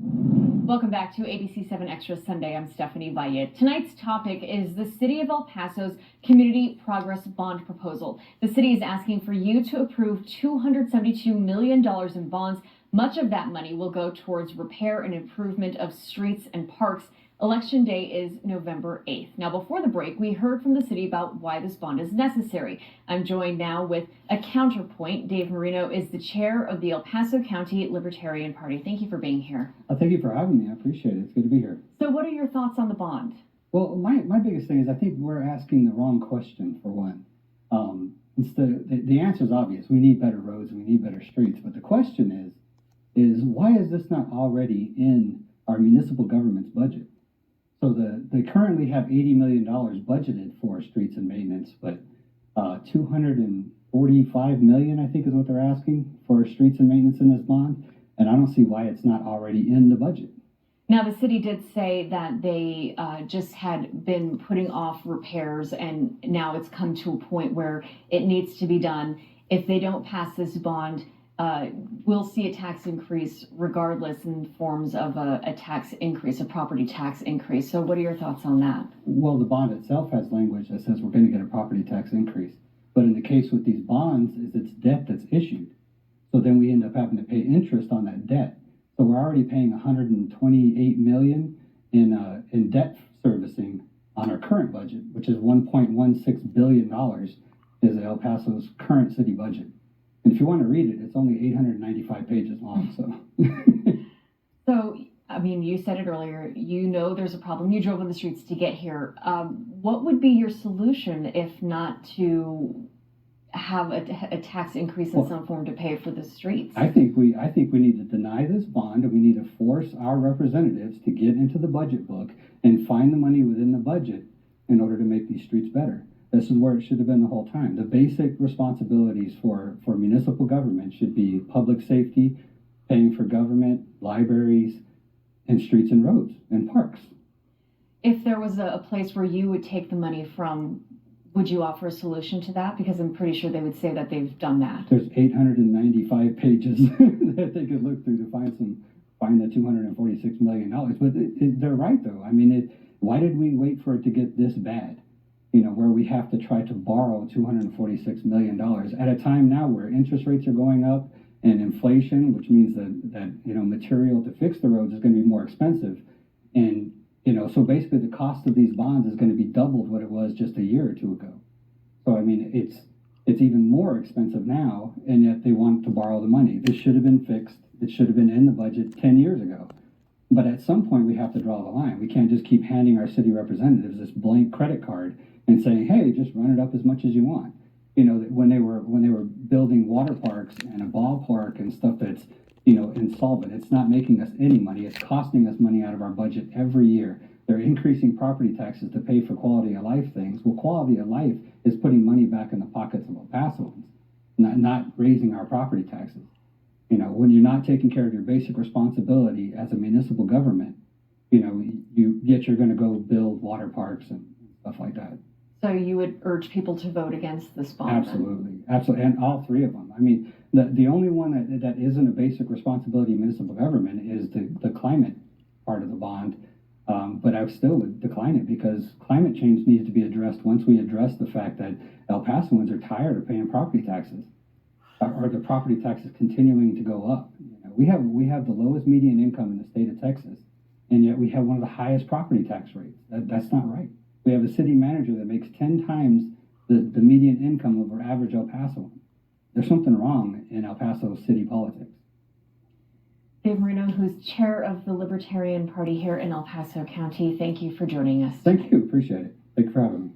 Welcome back to ABC-7 Extra Sunday. I'm Stephanie Valle. Tonight's topic is the City of El Paso's Community Progress Bond proposal. The city is asking for you to approve $272 million in bonds. Much of that money will go towards repair and improvement of streets and parks. Election day is November 8th. Now, before the break, we heard from the city about why this bond is necessary. I'm joined now with a counterpoint. Dave Marino is the chair of the El Paso County Libertarian Party. Thank you for being here. Thank you for having me. I appreciate it. It's good to be here. So what are your thoughts on the bond? Well, my biggest thing is I think we're asking the wrong question, for one. The answer is obvious. We need better roads and we need better streets. But the question is why is this not already in our municipal government's budget? So they currently have $80 million budgeted for streets and maintenance, but $245 million, I think, is what they're asking for streets and maintenance in this bond. And I don't see why it's not already in the budget. Now, the city did say that they just had been putting off repairs, and now it's come to a point where it needs to be done. If they don't pass this bond, we'll see a tax increase regardless in forms of a tax increase, a property tax increase. So what are your thoughts on that? Well, the bond itself has language that says we're going to get a property tax increase. But in the case with these bonds, is it's debt that's issued. So then we end up having to pay interest on that debt. So we're already paying $128 million in debt servicing on our current budget, which is $1.16 billion is El Paso's current city budget. And if you want to read it, it's only 895 pages long. So, I mean, you said it earlier, you know there's a problem. You drove on the streets to get here. What would be your solution if not to have a tax increase in some form to pay for the streets? I think we need to deny this bond, and we need to force our representatives to get into the budget book and find the money within the budget in order to make these streets better. This is where it should have been the whole time. The basic responsibilities for municipal government should be public safety, paying for government, libraries, and streets and roads and parks. If there was a place where you would take the money from, would you offer a solution to that? Because I'm pretty sure they would say that they've done that. There's 895 pages that they could look through to find the $246 million. But they're right, though. I mean, why did we wait for it to get this bad? Where we have to try to borrow $246 million at a time now where interest rates are going up and inflation, which means that material to fix the roads is going to be more expensive. And, so basically the cost of these bonds is going to be doubled what it was just a year or two ago. So, I mean, it's even more expensive now, and yet they want to borrow the money. This should have been fixed. It should have been in the budget 10 years ago. But at some point we have to draw the line. We can't just keep handing our city representatives this blank credit card and saying, hey, just run it up as much as you want. When they were building water parks and a ballpark and stuff that's, insolvent, it's not making us any money. It's costing us money out of our budget every year. They're increasing property taxes to pay for quality of life things. Well, quality of life is putting money back in the pockets of El Pasoans, not raising our property taxes. When you're not taking care of your basic responsibility as a municipal government, yet you're going to go build water parks and stuff like that. So you would urge people to vote against this bond? Absolutely, absolutely, and all three of them. I mean, the only one that isn't a basic responsibility of municipal government is the climate part of the bond. But I still would decline it because climate change needs to be addressed once we address the fact that El Pasoans are tired of paying property taxes, or the property taxes continuing to go up. We have the lowest median income in the state of Texas, and yet we have one of the highest property tax rates. That's not right. We have a city manager that makes 10 times the median income of our average El Pasoan. There's something wrong in El Paso city politics. Dave Marino, who's chair of the Libertarian Party here in El Paso County, thank you for joining us. Thank you. Appreciate it. Thank you for having me.